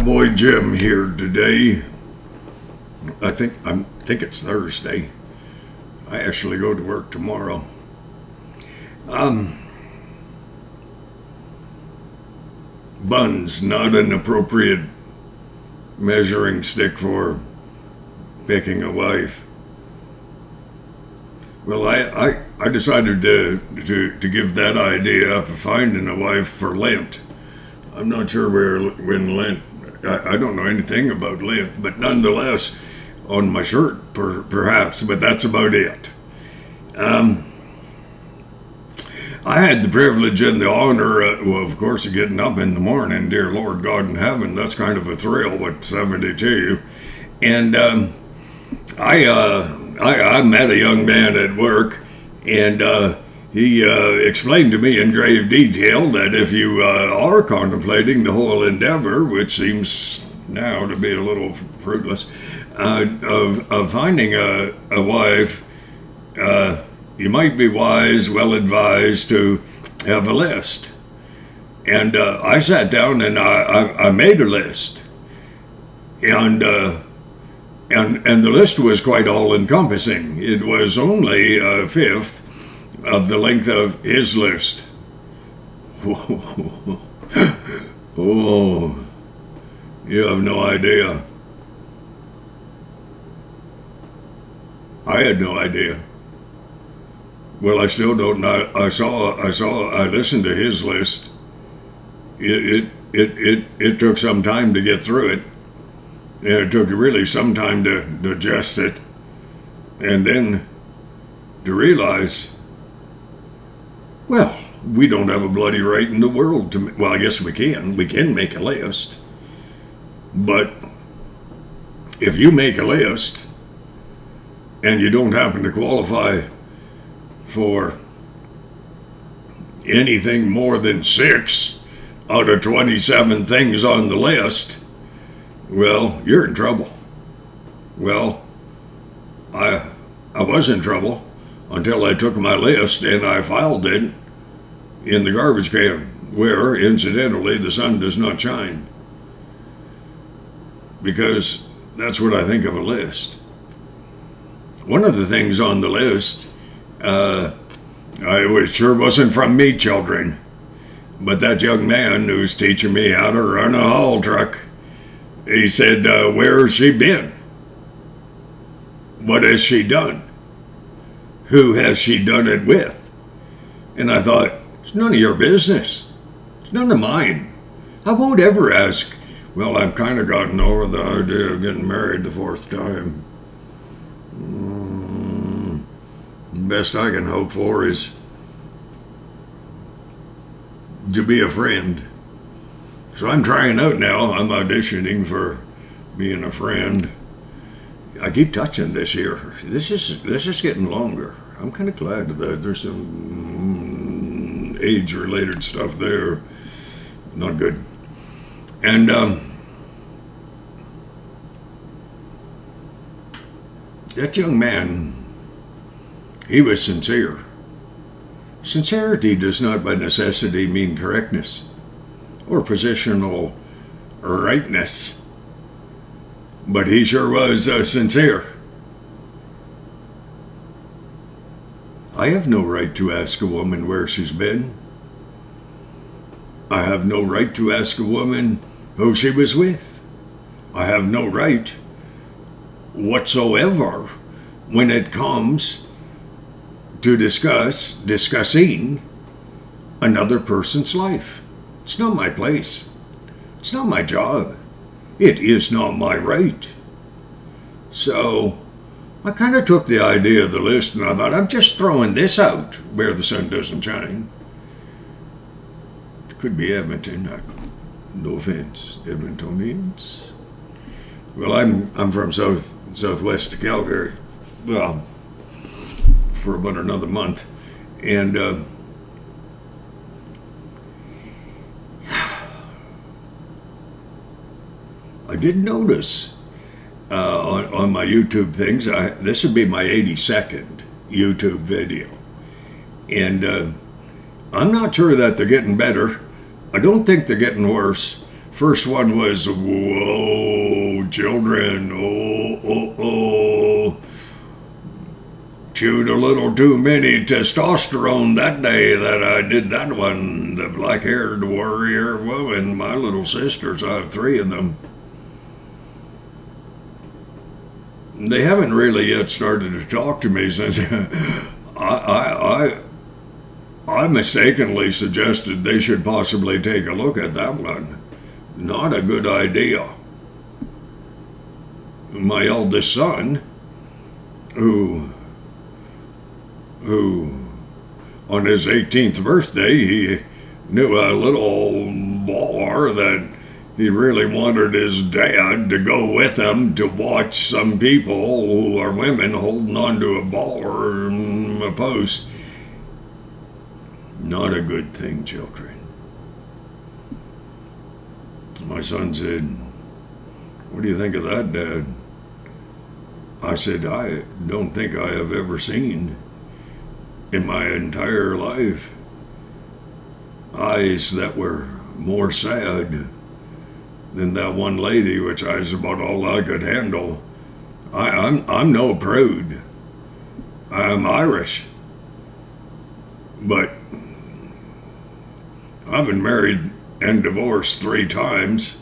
Cowboy Jim here today. I think it's Thursday. I actually go to work tomorrow. Buns, not an appropriate measuring stick for picking a wife. Well, I decided to give that idea up of finding a wife for Lent. I'm not sure when Lent. I don't know anything about Lent, but nonetheless, on my shirt, perhaps. But that's about it. I had the privilege and the honor, of course, of getting up in the morning. Dear Lord God in heaven, that's kind of a thrill at 72. And I met a young man at work, and he explained to me in grave detail that if you are contemplating the whole endeavor, which seems now to be a little fruitless, of finding a wife, you might be well advised to have a list. And I sat down and I made a list. And the list was quite all-encompassing. It was only a fifth of the length of his list. Oh, you have no idea. I had no idea. Well, I still don't know. I listened to his list. It took some time to get through it. And it took really some time to digest it. And then to realize, well, we don't have a bloody right in the world to, well, I guess we can. We can make a list. But if you make a list and you don't happen to qualify for anything more than 6 out of 27 things on the list, well, you're in trouble. Well, I was in trouble until I took my list and I filed it in the garbage can, where, incidentally, the sun does not shine. Because that's what I think of a list. One of the things on the list, it sure wasn't from me, children, but that young man who's teaching me how to run a haul truck, he said, where has she been? What has she done? Who has she done it with? And I thought, it's none of your business. It's none of mine. I won't ever ask. Well, I've kind of gotten over the idea of getting married the 4th time. The best I can hope for is to be a friend. So I'm trying out now. I'm auditioning for being a friend. I keep touching this here. This is getting longer. I'm kind of glad that there's some age-related stuff there. Not good. And that young man, he was sincere. Sincerity does not by necessity mean correctness or positional rightness, but he sure was sincere. I have no right to ask a woman where she's been. I have no right to ask a woman who she was with. I have no right whatsoever when it comes to discussing another person's life. It's not my place. It's not my job. It is not my right. So I kind of took the idea of the list and I thought, I'm just throwing this out where the sun doesn't shine. It could be Edmonton. No offense, Edmontonians. Well, I'm from southwest Calgary. Well, for about another month, and I did notice on my YouTube things, this would be my 82nd YouTube video, and I'm not sure that they're getting better. I don't think they're getting worse, First one was, whoa, children, oh. Chewed a little too many testosterone that day that I did that one. The black-haired warrior woman, my little sisters, I have 3 of them. They haven't really yet started to talk to me since I mistakenly suggested they should possibly take a look at that one. Not a good idea. My eldest son, who on his 18th birthday, he knew a little bar that he really wanted his dad to go with him to watch some people who are women holding onto a bar or a post. Not a good thing, children. My son said, "What do you think of that, Dad?" I said, "I don't think I have ever seen in my entire life eyes that were more sad than that one lady, which is about all I could handle. I'm no prude. I'm Irish. But I've been married and divorced 3 times.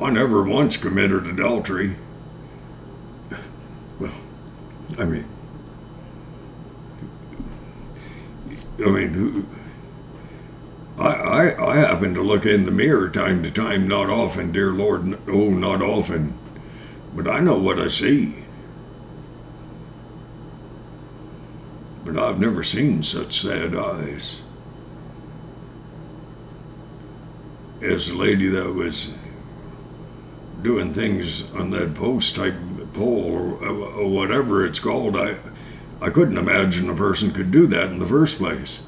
I never once committed adultery." Well, I mean, I happen to look in the mirror time to time, not often, dear Lord, not often, but I know what I see. But I've never seen such sad eyes as the lady that was doing things on that post type pole or whatever it's called. I couldn't imagine a person could do that in the first place.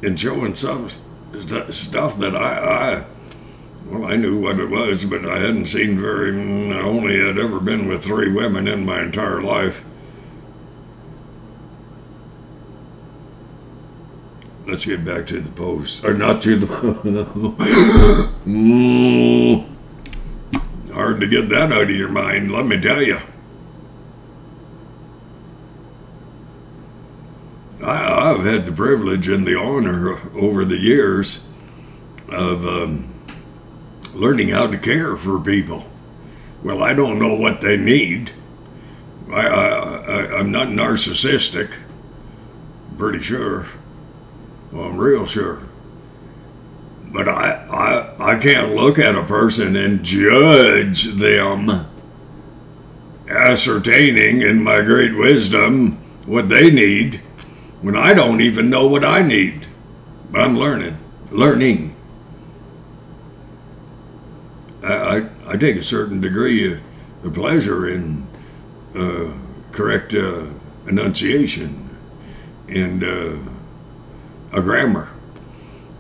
And showing stuff that I knew what it was, but I hadn't seen I only had ever been with 3 women in my entire life. Let's get back to the post. Or not to the hard to get that out of your mind, let me tell you. I've had the privilege and the honor over the years of learning how to care for people. Well, I don't know what they need. I'm not narcissistic. I'm pretty sure. Well, I'm real sure. But I can't look at a person and judge them, ascertaining in my great wisdom what they need, when I don't even know what I need. But I'm learning. I take a certain degree of pleasure in correct enunciation and a grammar.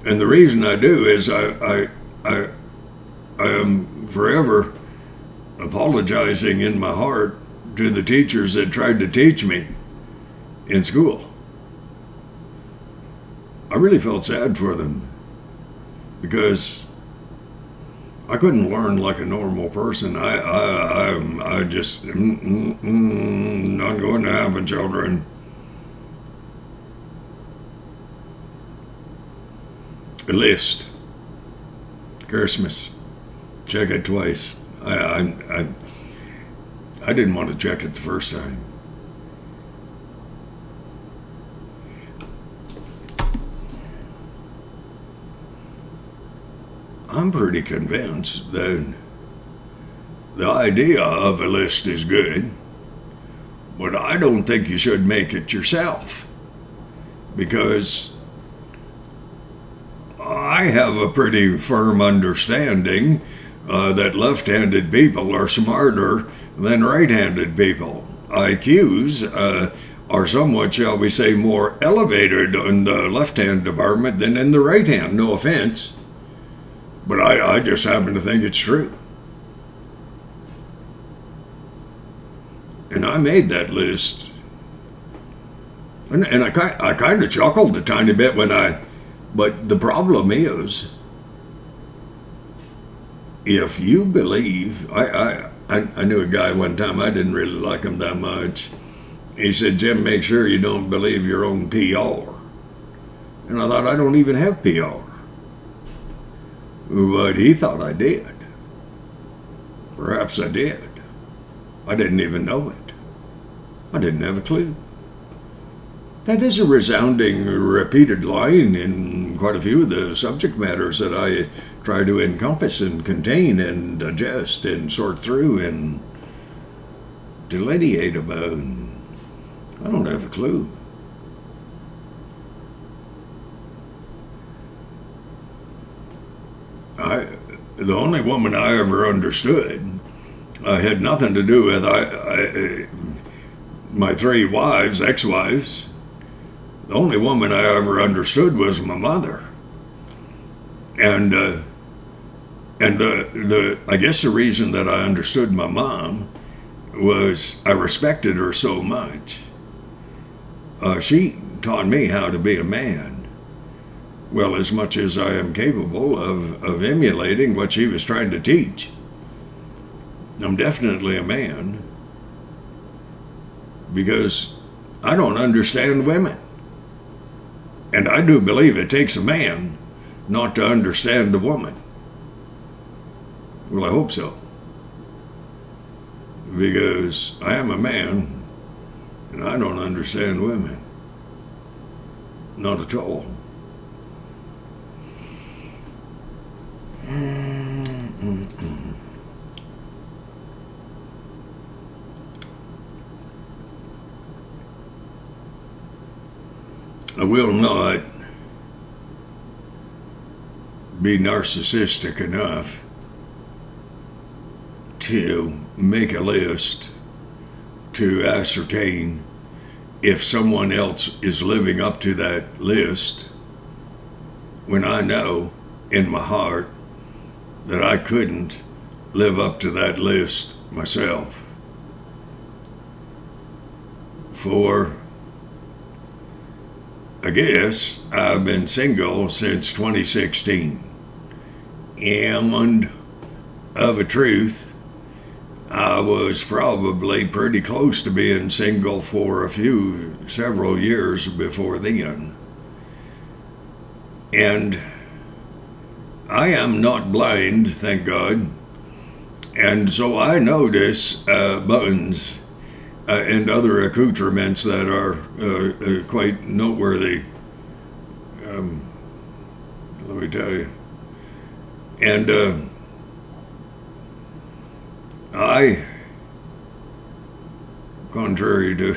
And the reason I do is I am forever apologizing in my heart to the teachers that tried to teach me in school. I really felt sad for them because I couldn't learn like a normal person. I just not going to happen, children. A list. Christmas. Check it twice. I didn't want to check it the first time. I'm pretty convinced that the idea of a list is good, but I don't think you should make it yourself, because I have a pretty firm understanding that left-handed people are smarter than right-handed people. IQs are somewhat, shall we say, more elevated in the left-hand department than in the right hand. No offense. But I just happen to think it's true. And I made that list. And I kind of chuckled a tiny bit but the problem is, if you believe, I knew a guy one time, I didn't really like him that much. He said, Jim, make sure you don't believe your own PR. And I thought, I don't even have PR. But he thought I did. Perhaps I did. I didn't even know it. I didn't have a clue. That is a resounding, repeated line in quite a few of the subject matters that I try to encompass and contain and digest and sort through and delineate about. I don't have a clue. The only woman I ever understood had nothing to do with my 3 wives, ex-wives. The only woman I ever understood was my mother. And I guess the reason that I understood my mom was I respected her so much. She taught me how to be a man. Well, as much as I am capable of emulating what she was trying to teach. I'm definitely a man. Because I don't understand women. And I do believe it takes a man not to understand a woman. Well, I hope so. Because I am a man, and I don't understand women. Not at all. I will not be narcissistic enough to make a list to ascertain if someone else is living up to that list when I know in my heart that I couldn't live up to that list myself. For I guess I've been single since 2016. And of a truth, I was probably pretty close to being single for several years before then. And I am not blind, thank God. And so I notice buttons and other accoutrements that are quite noteworthy. Let me tell you. And I, contrary to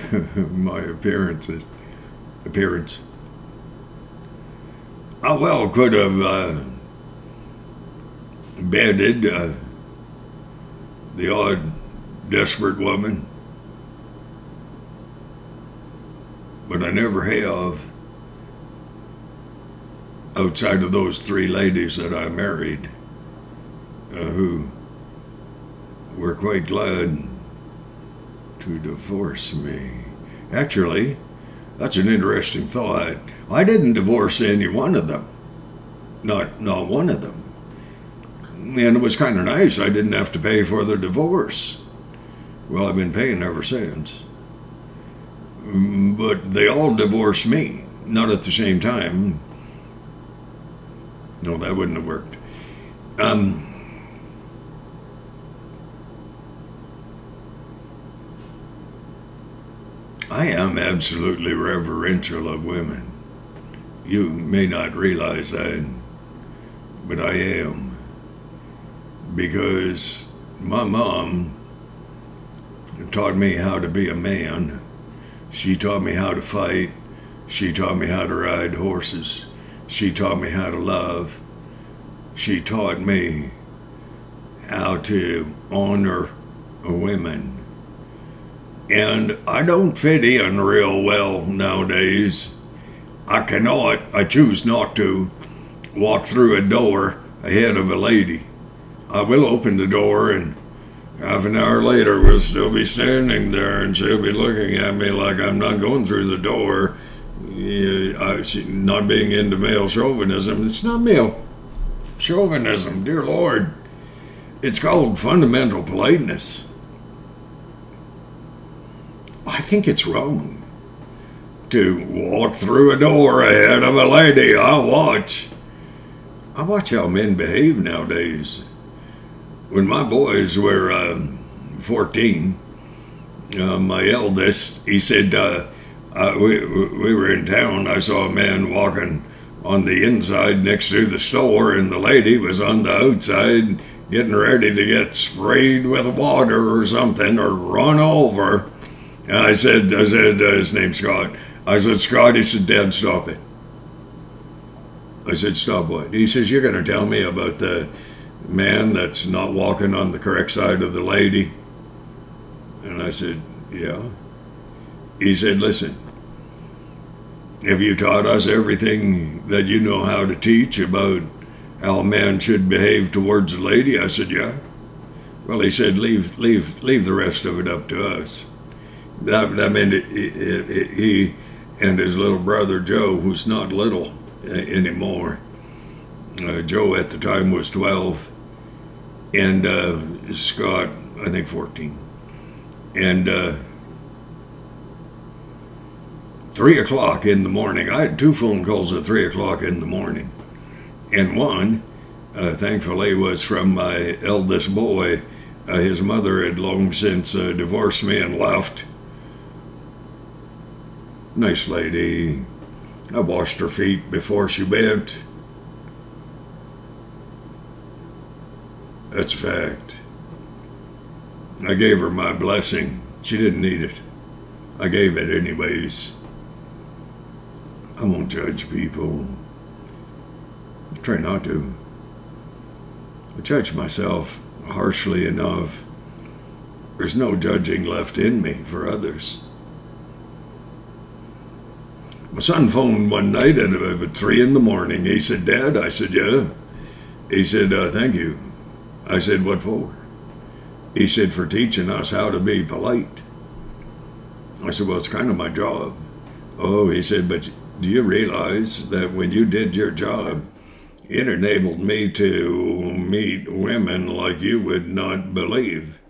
my appearance, I well could have bedded the odd desperate woman, but I never have, outside of those 3 ladies that I married, who were quite glad to divorce me. Actually, that's an interesting thought. I didn't divorce any one of them. Not one of them. And it was kind of nice. I didn't have to pay for the divorce. Well, I've been paying ever since. But they all divorced me. Not at the same time. No, that wouldn't have worked. I am absolutely reverential of women. You may not realize that, but I am. Because my mom taught me how to be a man. She taught me how to fight. She taught me how to ride horses. She taught me how to love. She taught me how to honor women. And I don't fit in real well nowadays. I choose not to walk through a door ahead of a lady. I will open the door, and half an hour later we'll still be standing there, and she'll be looking at me like I'm not going through the door. Not being into male chauvinism. It's not male chauvinism, dear Lord. It's called fundamental politeness. I think it's wrong to walk through a door ahead of a lady. I watch how men behave nowadays. When my boys were 14, my eldest, he said, we were in town. I saw a man walking on the inside next to the store, and the lady was on the outside getting ready to get sprayed with water or something or run over. And I said, his name's Scott. I said, Scott, he said, Dad, stop it. I said, stop what? He says, you're going to tell me about the man that's not walking on the correct side of the lady? And I said, yeah. He said, listen, have you taught us everything that you know how to teach about how a man should behave towards a lady? I said, yeah. Well, he said, leave the rest of it up to us. That meant he and his little brother Joe, who's not little anymore. Joe at the time was 12, and Scott, I think, 14. And 3 o'clock in the morning, I had 2 phone calls at 3 o'clock in the morning. And one, thankfully, was from my eldest boy. His mother had long since divorced me and left. Nice lady. I washed her feet before she went. That's a fact. I gave her my blessing. She didn't need it. I gave it anyways. I won't judge people. I try not to. I judge myself harshly enough. There's no judging left in me for others. My son phoned one night at about 3 in the morning. He said, Dad? I said, yeah. He said, thank you. I said, what for? He said, for teaching us how to be polite. I said, well, it's kind of my job. Oh, he said, but do you realize that when you did your job, it enabled me to meet women like you would not believe?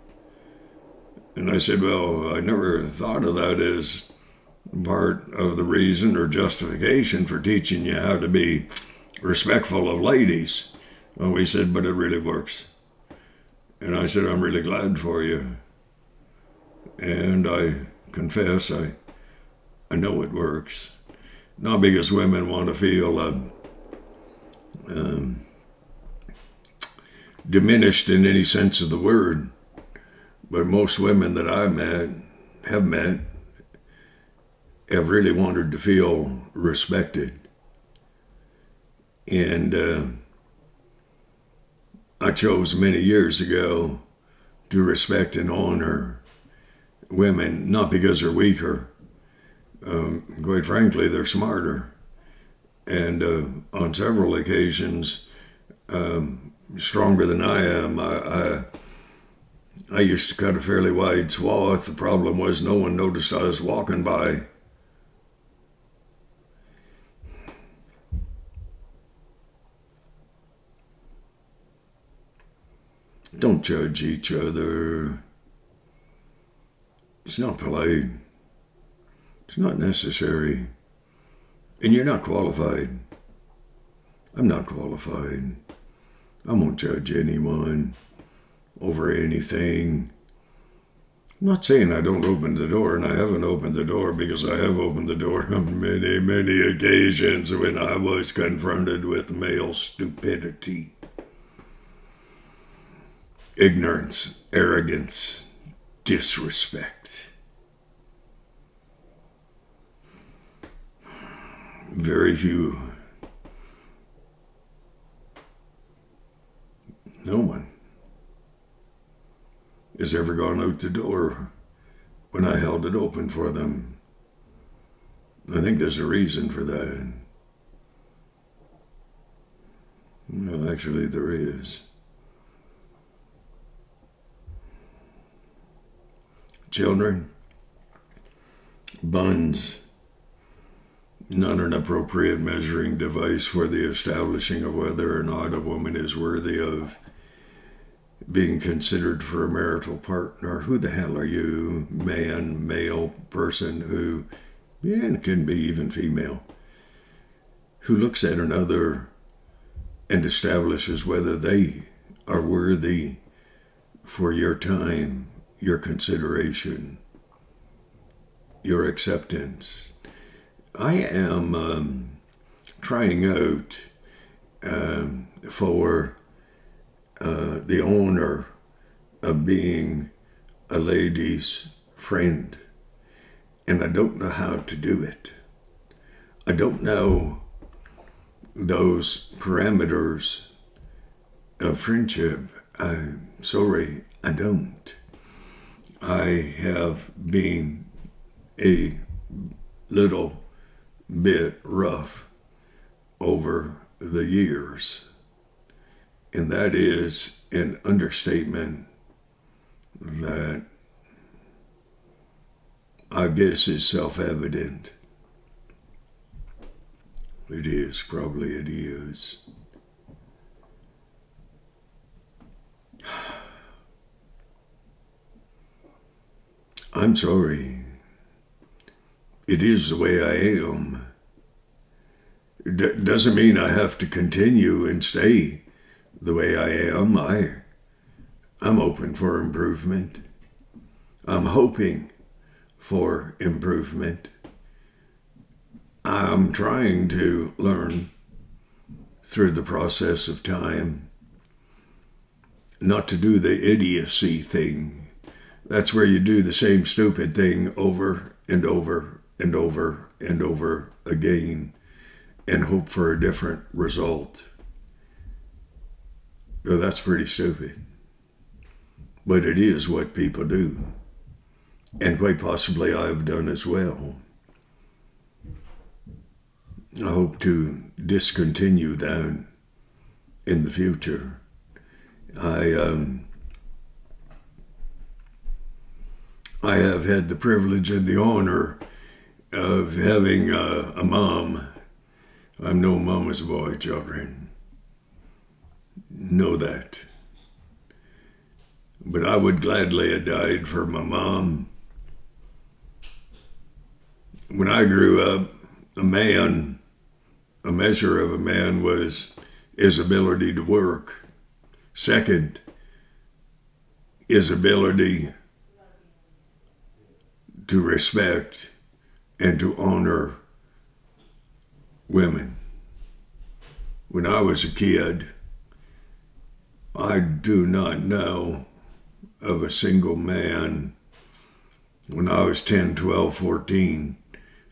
And I said, well, I never thought of that as part of the reason or justification for teaching you how to be respectful of ladies. Well, he said, but it really works. And I said, I'm really glad for you. And I confess, I know it works. Not because women want to feel diminished in any sense of the word, but most women that have met, have really wanted to feel respected. And I chose many years ago to respect and honor women, not because they're weaker. Quite frankly, they're smarter. And on several occasions, stronger than I am. I used to cut a fairly wide swath. The problem was no one noticed I was walking by. Don't judge each other. It's not polite. It's not necessary. And you're not qualified. I'm not qualified. I won't judge anyone over anything. I'm not saying I don't open the door, and I haven't opened the door, because I have opened the door on many, many occasions when I was confronted with male stupidity. Ignorance, arrogance, disrespect. Very few. No one has ever gone out the door when I held it open for them. I think there's a reason for that. Well, actually, there is. Children, buns, not an appropriate measuring device for the establishing of whether or not a woman is worthy of being considered for a marital partner. Who the hell are you, man, male person who, yeah, it can be even female, who looks at another and establishes whether they are worthy for your time, your consideration, your acceptance. I am trying out for the honor of being a lady's friend, and I don't know how to do it. I don't know those parameters of friendship. I'm sorry, I don't. I have been a little bit rough over the years, and that is an understatement that I guess is self-evident. It is, probably it is. I'm sorry. It is the way I am. Doesn't mean I have to continue and stay the way I am. I'm open for improvement. I'm hoping for improvement. I'm trying to learn through the process of time not to do the idiocy thing. That's where you do the same stupid thing over and over and over and over again and hope for a different result. Well, that's pretty stupid. But it is what people do. And quite possibly I've done as well. I hope to discontinue that in the future. I have had the privilege and the honor of having a mom. I'm no mama's boy, children. Know that. But I would gladly have died for my mom. When I grew up, a measure of a man was his ability to work. Second, his ability to respect and to honor women. When I was a kid, I do not know of a single man. When I was 10, 12, 14,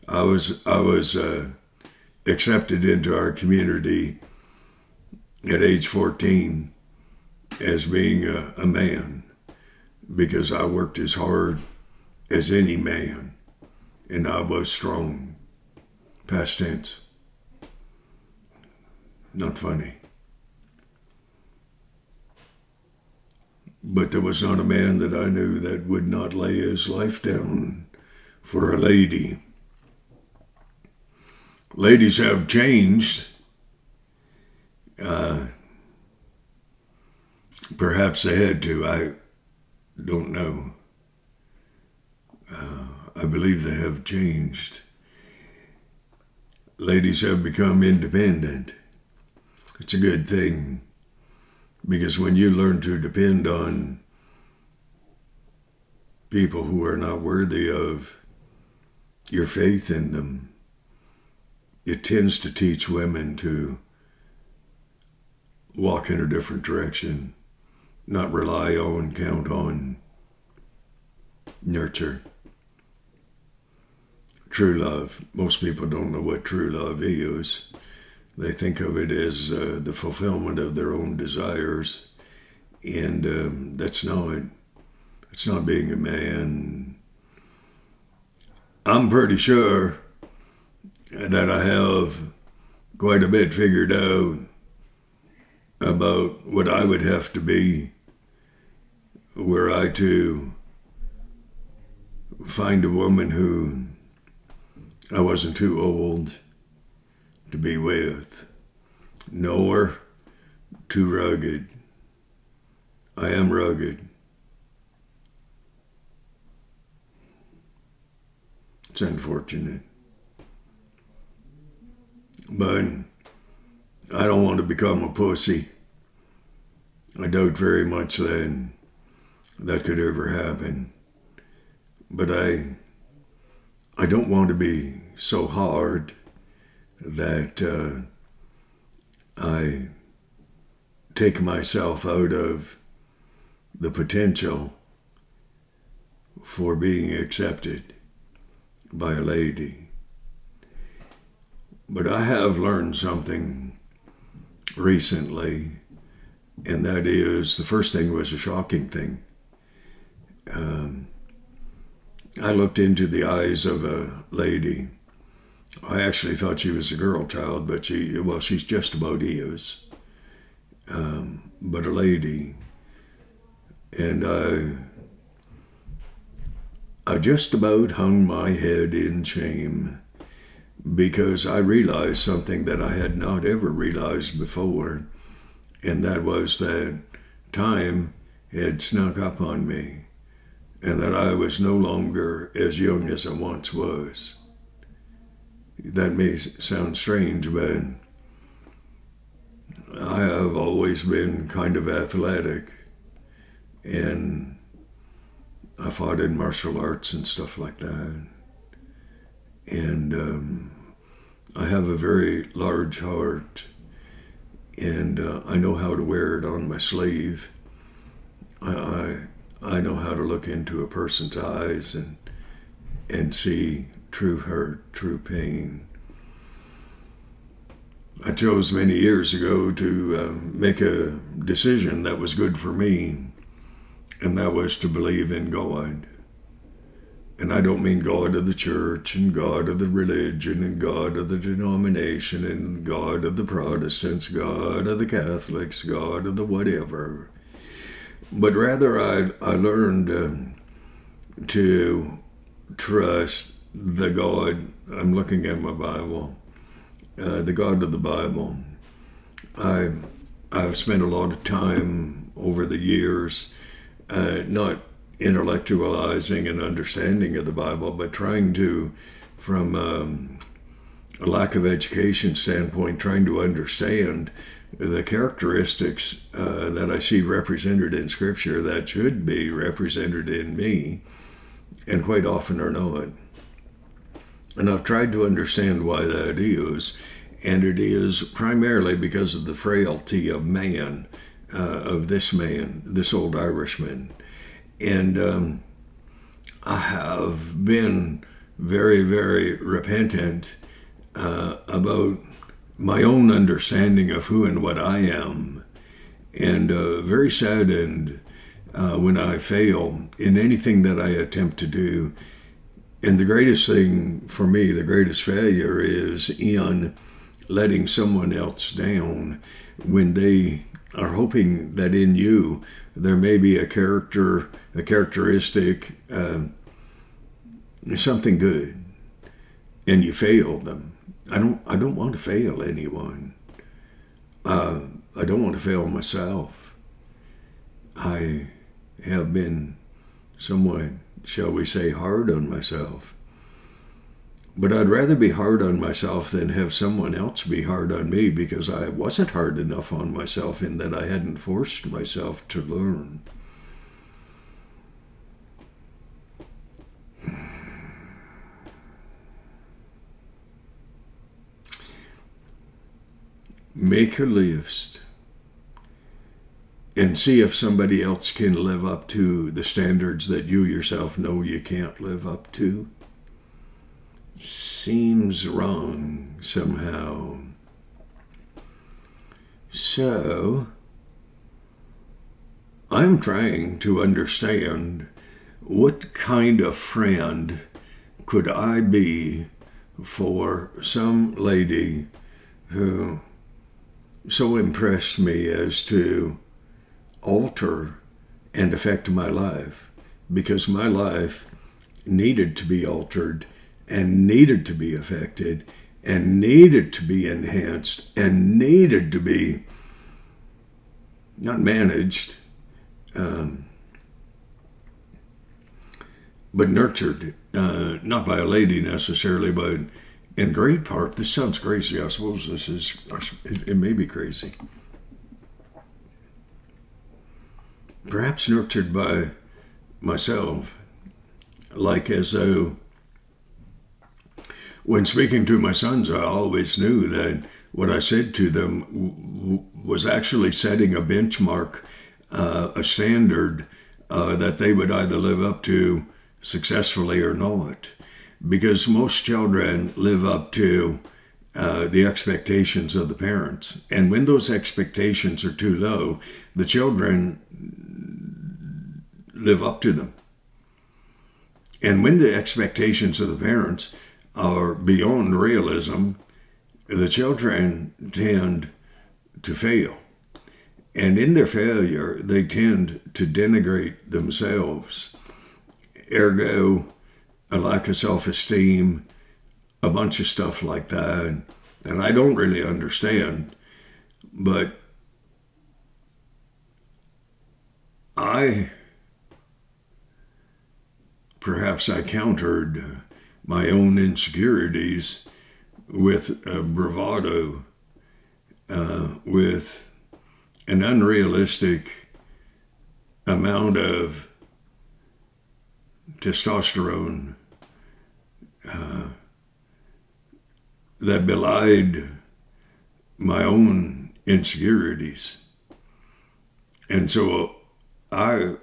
I was accepted into our community at age 14 as being a man because I worked as hard as any man and I was strong. Past tense. Not funny. But there was not a man that I knew that would not lay his life down for a lady. Ladies have changed. Perhaps they had to. I don't know. I believe they have changed. Ladies have become independent. It's a good thing. Because when you learn to depend on people who are not worthy of your faith in them, it tends to teach women to walk in a different direction, not rely on, count on, nurture. True love. Most people don't know what true love is. They think of it as the fulfillment of their own desires, and that's not being a man. I'm pretty sure that I have quite a bit figured out about what I would have to be were I to find a woman who I wasn't too old to be with, nor too rugged. I am rugged. It's unfortunate. But I don't want to become a pussy. I doubt very much that could ever happen. But I don't want to be so hard that I take myself out of the potential for being accepted by a lady. But I have learned something recently, and that is, the first thing was a shocking thing. I looked into the eyes of a lady. I actually thought she was a girl child, but she's just about is. But a lady. And I just about hung my head in shame, because I realized something that I had not ever realized before, and that was that time had snuck up on me, and that I was no longer as young as I once was. That may sound strange, but I have always been kind of athletic, and I fought in martial arts and stuff like that. And I have a very large heart, and I know how to wear it on my sleeve. I know how to look into a person's eyes and see true hurt, true pain. I chose many years ago to make a decision that was good for me, and that was to believe in God. And I don't mean God of the church, and God of the religion, and God of the denomination, and God of the Protestants, God of the Catholics, God of the whatever. But rather I learned to trust the God. I'm looking at my Bible. The God of the Bible. I've spent a lot of time over the years not intellectualizing and understanding of the Bible, but trying to, from a lack of education standpoint, trying to understand the characteristics that I see represented in Scripture that should be represented in me, and quite often are not. And I've tried to understand why that is, and it is primarily because of the frailty of man, of this man, this old Irishman. And I have been very, very repentant about my own understanding of who and what I am, and very saddened when I fail in anything that I attempt to do. And the greatest thing for me, the greatest failure, is in letting someone else down when they are hoping that in you there may be a characteristic, something good, and you fail them. I don't want to fail anyone. I don't want to fail myself. I have been somewhat, shall we say, hard on myself. But I'd rather be hard on myself than have someone else be hard on me, because I wasn't hard enough on myself in that I hadn't forced myself to learn. Make a list and see if somebody else can live up to the standards that you yourself know you can't live up to. Seems wrong somehow. So, I'm trying to understand what kind of friend could I be for some lady who so impressed me as to alter and affect my life, because my life needed to be altered and needed to be affected and needed to be enhanced and needed to be not managed, but nurtured, not by a lady necessarily, but in great part, this sounds crazy. I suppose it may be crazy. Perhaps nurtured by myself, like as though when speaking to my sons, I always knew that what I said to them was actually setting a benchmark, a standard that they would either live up to successfully or not. Because most children live up to the expectations of the parents. And when those expectations are too low, the children live up to them. And when the expectations of the parents are beyond realism, the children tend to fail. And in their failure, they tend to denigrate themselves. Ergo, a lack of self-esteem, a bunch of stuff like that I don't really understand. But perhaps I countered my own insecurities with bravado, with an unrealistic amount of testosterone that belied my own insecurities. And so I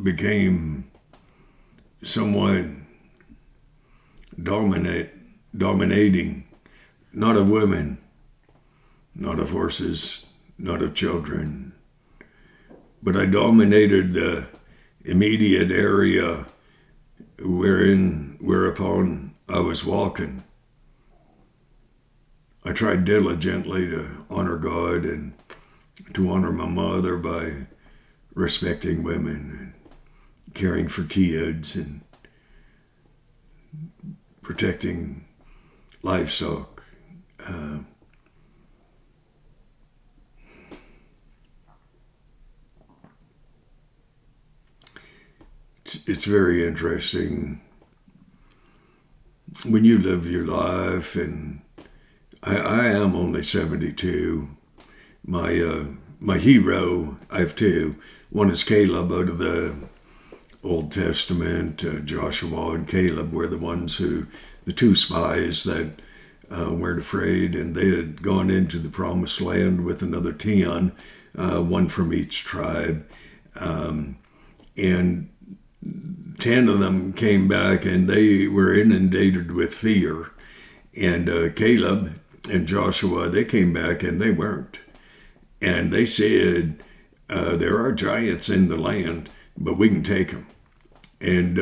became someone dominating, not of women, not of horses, not of children, but I dominated the immediate area whereupon I was walking. I tried diligently to honor God and to honor my mother by respecting women and caring for kids and protecting livestock. It's very interesting when you live your life, and I am only 72. My hero, I have two. One is Caleb out of the Old Testament. Joshua and Caleb were the two spies that weren't afraid, and they had gone into the promised land with another 10, one from each tribe. And 10 of them came back and they were inundated with fear. And Caleb and Joshua, they came back and they weren't. And they said, there are giants in the land, but we can take them. And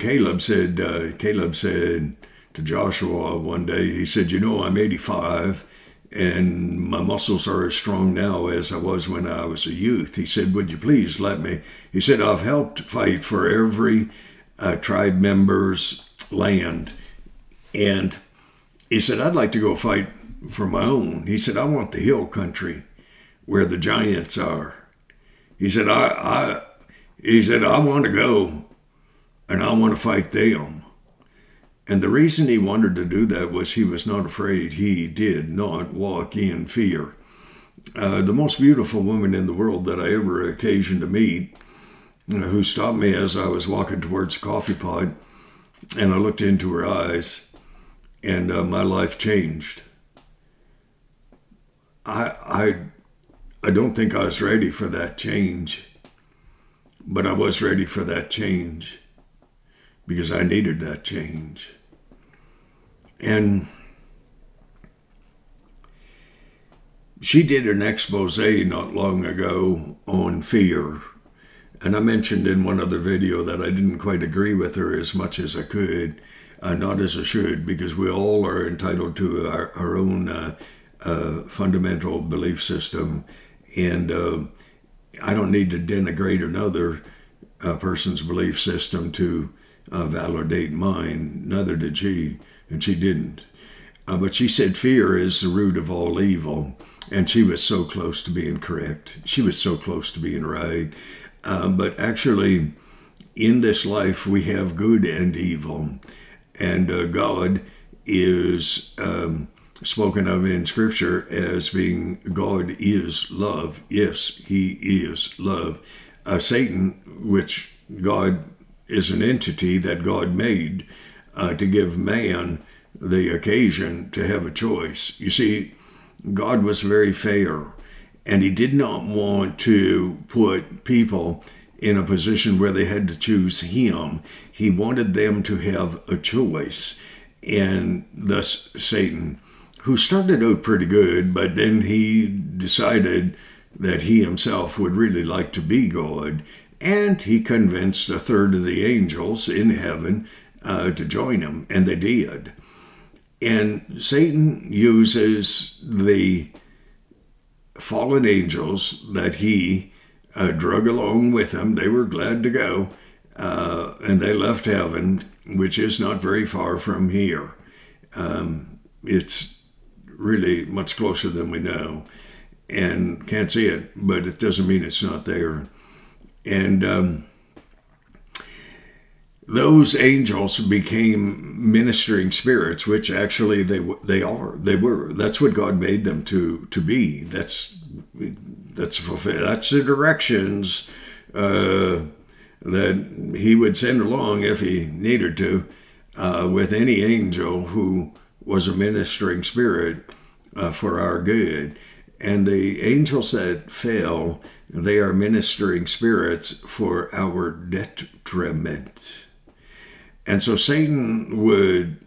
Caleb said to Joshua one day, he said, I'm 85 and my muscles are as strong now as I was when I was a youth. He said, would you please let me? He said, I've helped fight for every tribe member's land. And he said, I'd like to go fight for my own. He said, I want the hill country where the giants are. He said, I want to go and I want to fight them. And the reason he wanted to do that was he was not afraid. He did not walk in fear. The most beautiful woman in the world that I ever occasioned to meet, who stopped me as I was walking towards a coffee pot, and I looked into her eyes, and my life changed. I don't think I was ready for that change, but I was ready for that change because I needed that change. And she did an expose not long ago on fear. And I mentioned in one other video that I didn't quite agree with her as much as I could, not as I should, because we all are entitled to our own fundamental belief system. And I don't need to denigrate another person's belief system to validate mine. Neither did she, and she didn't. But she said fear is the root of all evil. And she was so close to being correct. She was so close to being right. But actually, in this life, we have good and evil. And God is spoken of in Scripture as being, God is love. Yes, he is love. Satan, which God is an entity that God made to give man the occasion to have a choice. You see, God was very fair, and he did not want to put people in a position where they had to choose him. He wanted them to have a choice. And thus Satan, who started out pretty good, but then he decided that he himself would really like to be God, and he convinced a third of the angels in heaven to join him, and they did. And Satan uses the fallen angels that he drug along with him. They were glad to go, and they left heaven, which is not very far from here. It's really much closer than we know, and can't see it, but it doesn't mean it's not there. And those angels became ministering spirits, which actually they were. That's what God made them to be. That's the directions that he would send along if he needed to with any angel who was a ministering spirit for our good. And the angels that fell, they are ministering spirits for our detriment. And so Satan would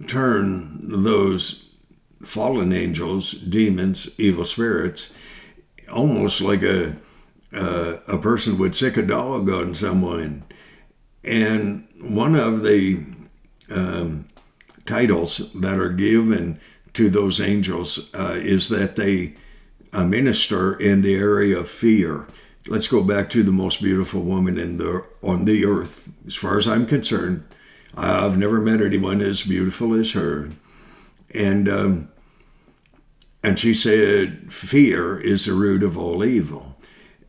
turn those fallen angels, demons, evil spirits, almost like a person would sick a dog on someone. And one of the titles that are given to those angels is that they minister in the area of fear. Let's go back to the most beautiful woman on the earth. As far as I'm concerned, I've never met anyone as beautiful as her. And she said, fear is the root of all evil.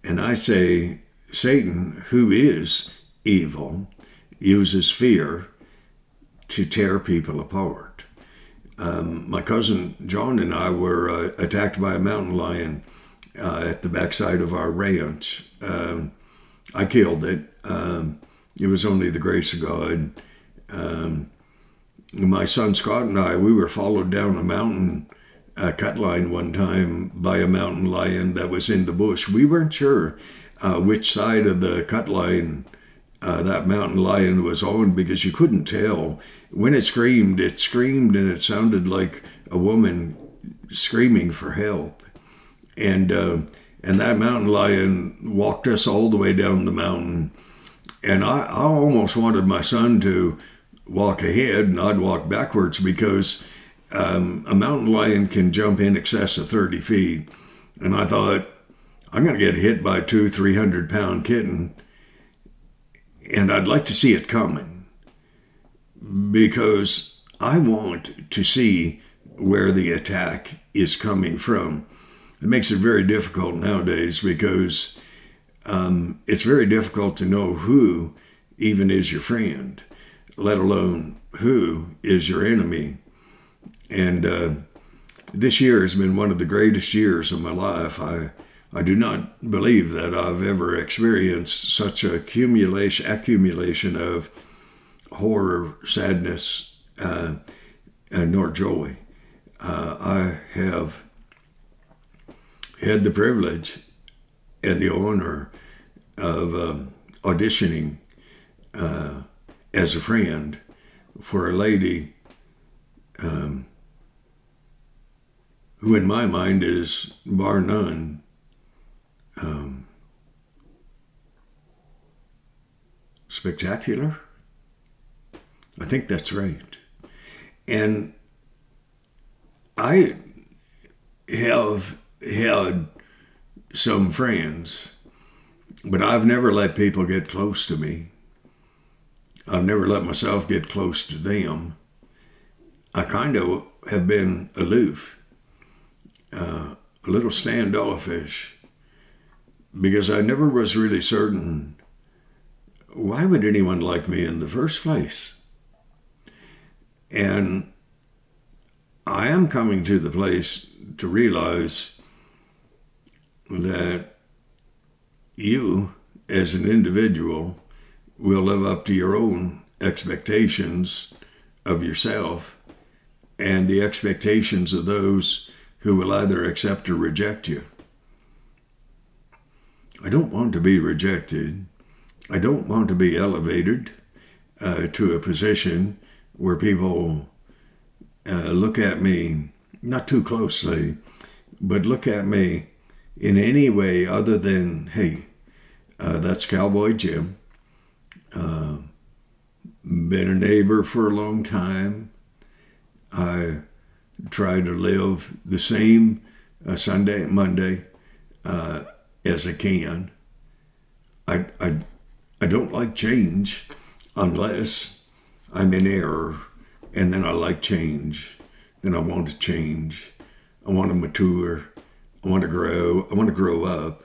And I say, Satan, who is evil, uses fear to tear people apart. My cousin John and I were attacked by a mountain lion at the backside of our ranch. I killed it. It was only the grace of God. My son Scott and I, we were followed down a mountain cut line one time by a mountain lion that was in the bush. We weren't sure which side of the cut line that mountain lion was on, because you couldn't tell. When it screamed and it sounded like a woman screaming for help. And that mountain lion walked us all the way down the mountain. And I almost wanted my son to walk ahead and I'd walk backwards, because a mountain lion can jump in excess of 30 feet. And I thought, I'm going to get hit by a 200-300-pound kitten, and I'd like to see it coming, because I want to see where the attack is coming from. It makes it very difficult nowadays, because it's very difficult to know who even is your friend, let alone who is your enemy. And this year has been one of the greatest years of my life. I do not believe that I've ever experienced such a accumulation of horror, sadness, nor joy. I have had the privilege and the honor of auditioning as a friend for a lady who in my mind is, bar none, spectacular. I think that's right. And I have had some friends, but I've never let people get close to me. I've never let myself get close to them. I kind of have been aloof, a little standoffish, because I never was really certain, why would anyone like me in the first place? And I am coming to the place to realize that you, as an individual, will live up to your own expectations of yourself and the expectations of those who will either accept or reject you. I don't want to be rejected. I don't want to be elevated to a position where people look at me, not too closely, but look at me in any way other than, hey, that's Cowboy Jim. Been a neighbor for a long time. I try to live the same Sunday, Monday as I can. I don't like change unless I'm in error, and then I like change. Then I want to change. I want to mature. I want to grow. I want to grow up.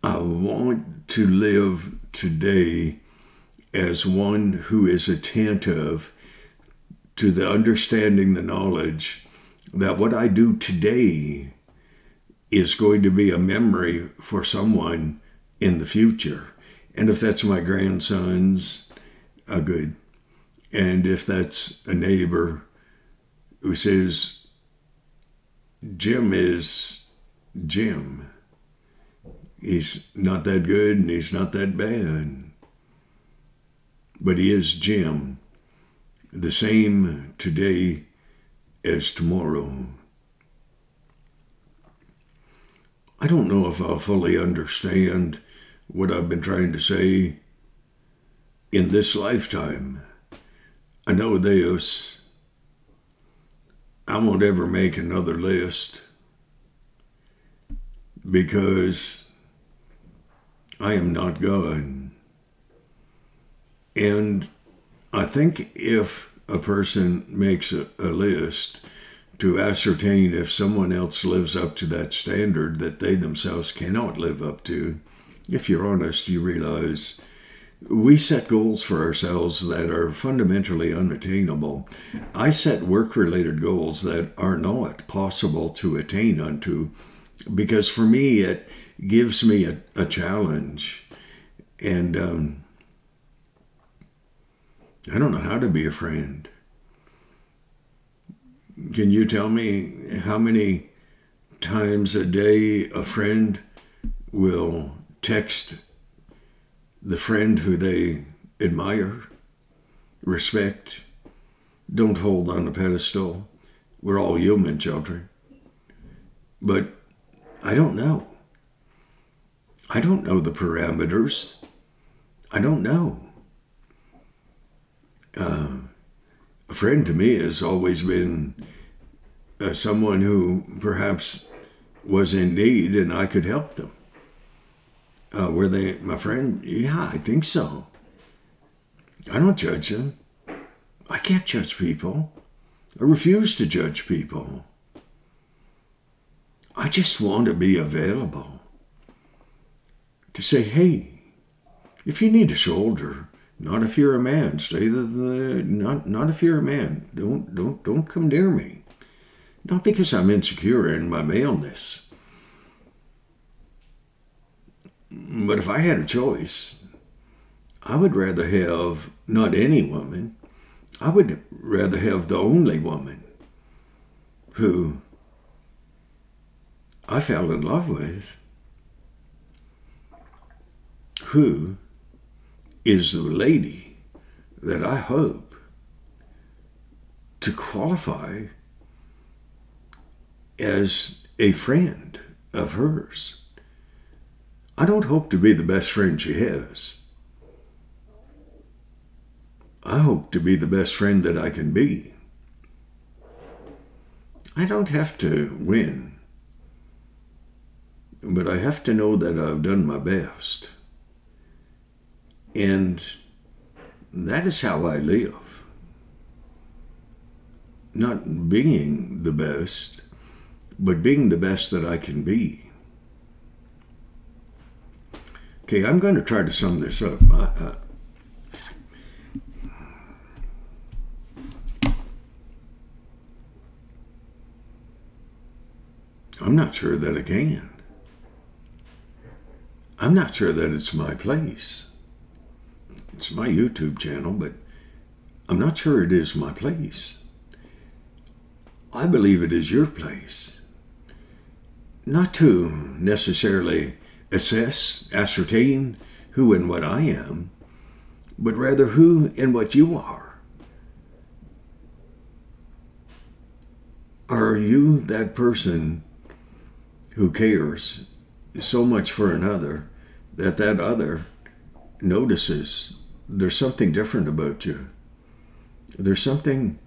I want to live today as one who is attentive to the understanding, the knowledge that what I do today is going to be a memory for someone in the future. And if that's my grandsons, good. And if that's a neighbor who says, Jim is Jim. He's not that good and he's not that bad. But he is Jim, the same today as tomorrow. I don't know if I'll fully understand what I've been trying to say in this lifetime. I know this. I won't ever make another list because I am not God. And I think if a person makes a list to ascertain if someone else lives up to that standard that they themselves cannot live up to, if you're honest, you realize we set goals for ourselves that are fundamentally unattainable. I set work-related goals that are not possible to attain unto, because for me it gives me a challenge. And I don't know how to be a friend. Can you tell me how many times a day a friend will text the friend who they admire, respect, don't hold on a pedestal? We're all human children. But I don't know. I don't know the parameters. I don't know. A friend to me has always been someone who perhaps was in need and I could help them. Were they my friend? Yeah, I think so. I don't judge them. I can't judge people. I refuse to judge people. I just want to be available to say, hey, if you need a shoulder, not if you're a man, not if you're a man. Don't come near me. Not because I'm insecure in my maleness. But if I had a choice, I would rather have not any woman. I would rather have the only woman who I fell in love with, who is the lady that I hope to qualify as a friend of hers. I don't hope to be the best friend she has. I hope to be the best friend that I can be. I don't have to win, but I have to know that I've done my best. And that is how I live. not being the best, but being the best that I can be. Okay, I'm going to try to sum this up. I'm not sure that I can. I'm not sure that it's my place. It's my YouTube channel, but I'm not sure it is my place. I believe it is your place. Not to necessarily assess, ascertain who and what I am, but rather who and what you are. Are you that person who cares so much for another that that other notices there's something different about you? There's something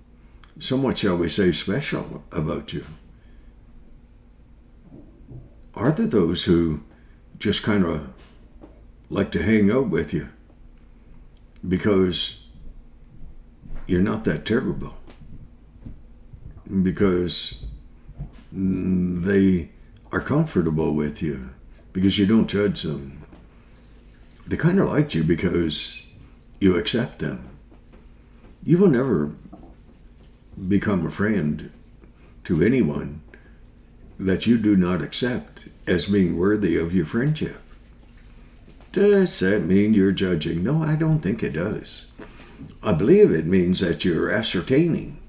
somewhat, shall we say, special about you. Are there those who just kind of like to hang out with you because you're not that terrible? Because they are comfortable with you, because you don't judge them. They kind of like you because you accept them. You will never become a friend to anyone that you do not accept as being worthy of your friendship. Does that mean you're judging? No, I don't think it does. I believe it means that you're ascertaining.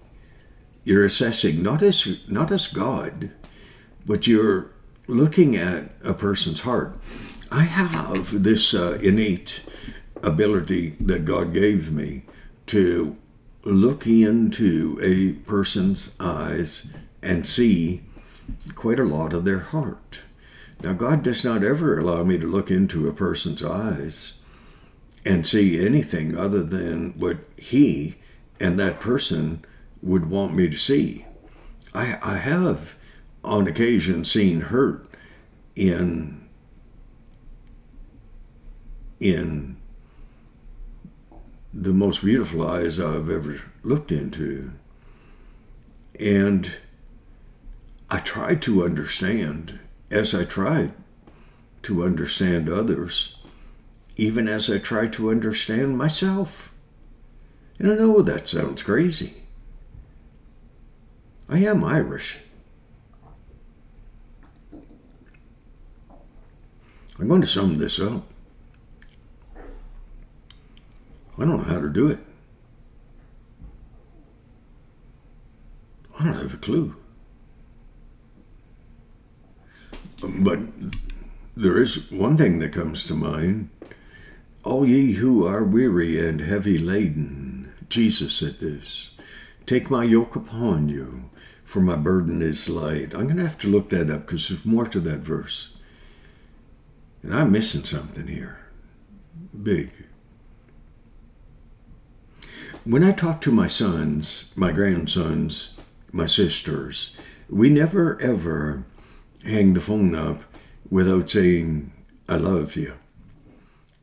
You're assessing not as God, but you're looking at a person's heart. I have this innate ability that God gave me to look into a person's eyes and see quite a lot of their heart. Now, God does not ever allow me to look into a person's eyes and see anything other than what He and that person would want me to see. I have, on occasion, seen hurt in the most beautiful eyes I've ever looked into. And I try to understand, as I try to understand others, even as I try to understand myself. And I know that sounds crazy. I am Irish. I'm going to sum this up. I don't know how to do it. I don't have a clue. But there is one thing that comes to mind. All ye who are weary and heavy laden, Jesus said this, take my yoke upon you, for my burden is light. I'm going to have to look that up because there's more to that verse. And I'm missing something here. Big. When I talk to my sons, my grandsons, my sisters, we never ever hang the phone up without saying, I love you.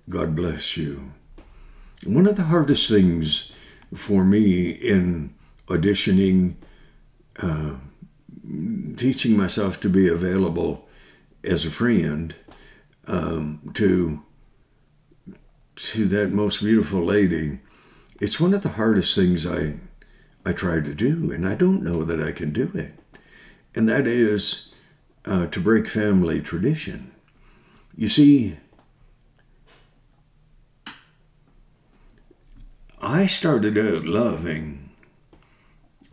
God bless you. One of the hardest things for me in auditioning, teaching myself to be available as a friend to that most beautiful lady, it's one of the hardest things I try to do, and I don't know that I can do it. And that is to break family tradition. You see, I started out loving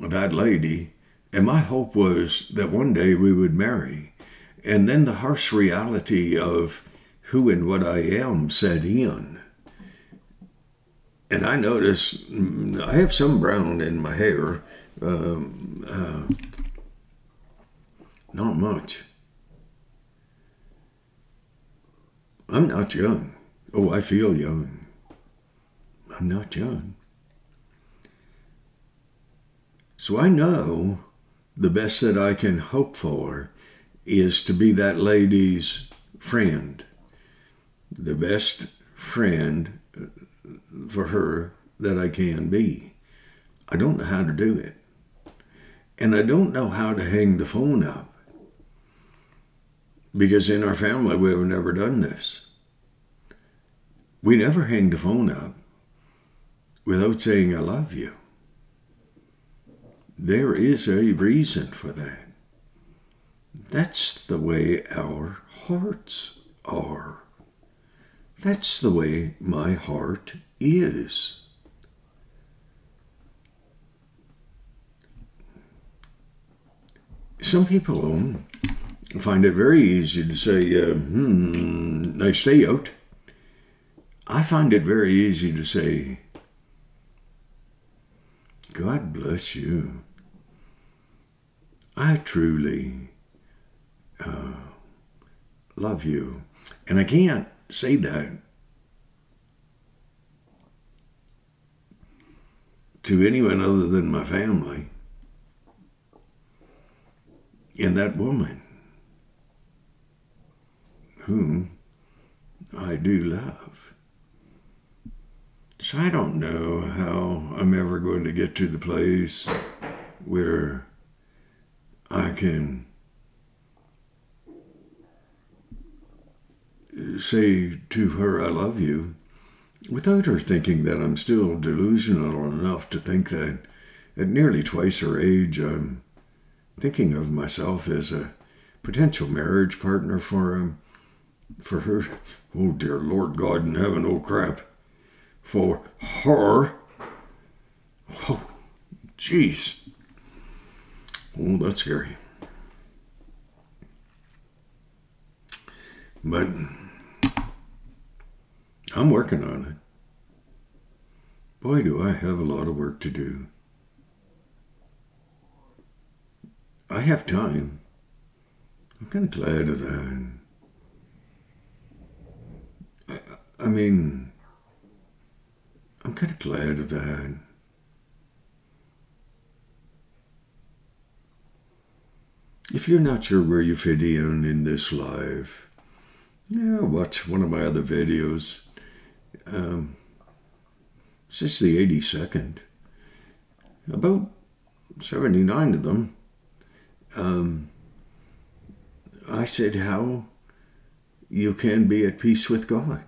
that lady, and my hope was that one day we would marry. And then the harsh reality of who and what I am set in. And I noticed I have some brown in my hair, not much. I'm not young. Oh, I feel young. I'm not young. So I know the best that I can hope for is to be that lady's friend. The best friend for her that I can be. I don't know how to do it. And I don't know how to hang the phone up, because in our family we have never done this. We never hang the phone up without saying I love you. There is a reason for that. That's the way our hearts are. That's the way my heart is. Some people find it very easy to say, nice day out. I find it very easy to say, God bless you. I truly love you. And I can't say that to anyone other than my family and that woman whom I do love. So I don't know how I'm ever going to get to the place where I can say to her, I love you, without her thinking that I'm still delusional enough to think that at nearly twice her age, I'm thinking of myself as a potential marriage partner for her. Oh, dear Lord God in heaven, oh crap. For her. Oh, jeez. Oh, that's scary. But I'm working on it. Boy, do I have a lot of work to do. I have time. I'm kind of glad of that. I mean, I'm kind of glad of that. If you're not sure where you fit in this life, watch one of my other videos. It's just the 82nd. About 79 of them. I said how you can be at peace with God.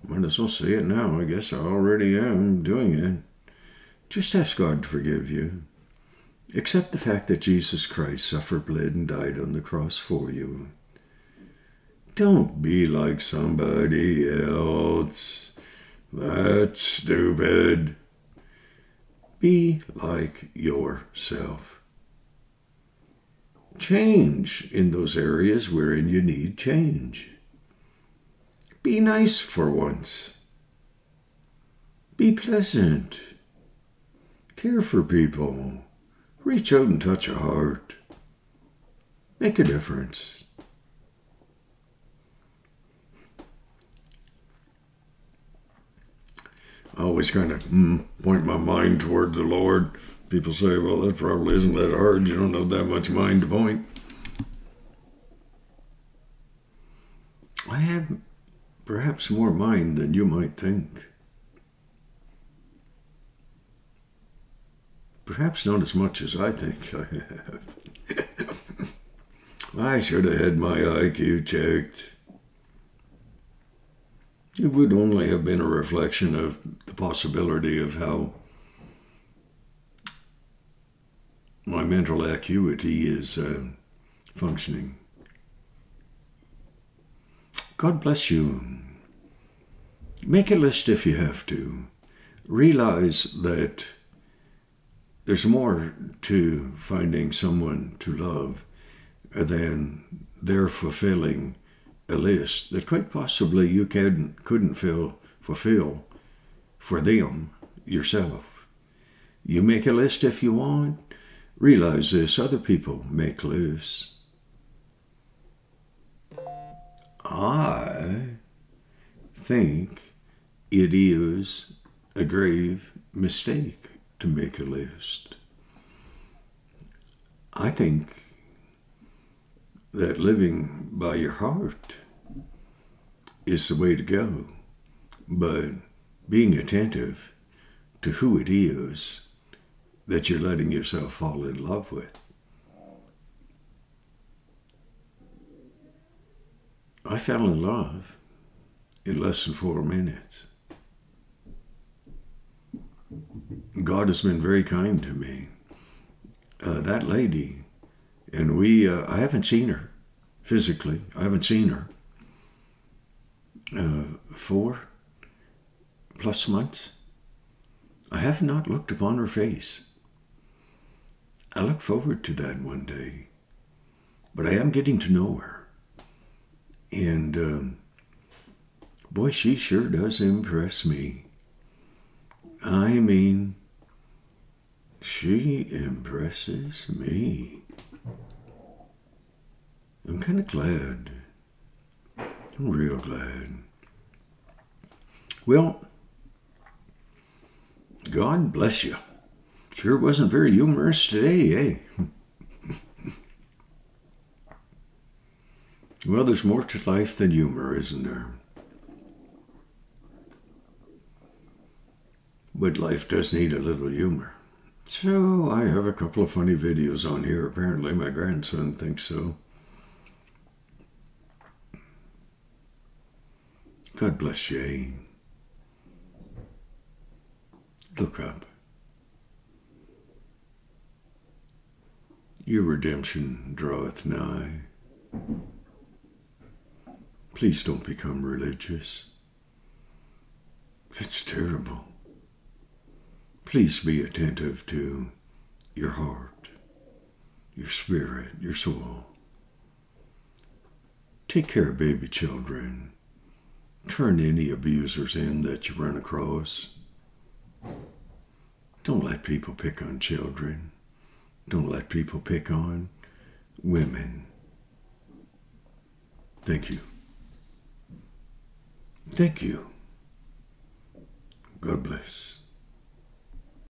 Might as well say it now. I guess I already am doing it. Just ask God to forgive you. Accept the fact that Jesus Christ suffered, bled, and died on the cross for you. Don't be like somebody else. That's stupid. Be like yourself. Change in those areas wherein you need change. Be nice for once. Be pleasant. Care for people. Reach out and touch a heart. Make a difference. I always kind of point my mind toward the Lord. People say, well, that probably isn't that hard. You don't have that much mind to point. I have perhaps more mind than you might think. Perhaps not as much as I think I have. I should have had my IQ checked. It would only have been a reflection of the possibility of how my mental acuity is functioning. God bless you. Make a list if you have to. Realize that there's more to finding someone to love than their fulfilling a list that quite possibly you couldn't fulfill for them yourself. You make a list if you want. Realize this, other people make lists. I think it is a grave mistake to make a list. I think that living by your heart is the way to go, but being attentive to who it is that you're letting yourself fall in love with. I fell in love in less than 4 minutes. God has been very kind to me. That lady, and I haven't seen her physically. I haven't seen her 4+ months. I have not looked upon her face. I look forward to that one day. But I am getting to know her. And boy, she sure does impress me. I mean, she impresses me. I'm kind of glad. I'm real glad. Well, God bless you. Sure wasn't very humorous today, eh? Well, there's more to life than humor, isn't there? But life does need a little humor. So I have a couple of funny videos on here. Apparently my grandson thinks so. God bless you. Look up. Your redemption draweth nigh. Please don't become religious. It's terrible. Please be attentive to your heart, your spirit, your soul. Take care of baby children. Turn any abusers in that you run across. Don't let people pick on children. Don't let people pick on women. Thank you. Thank you. God bless.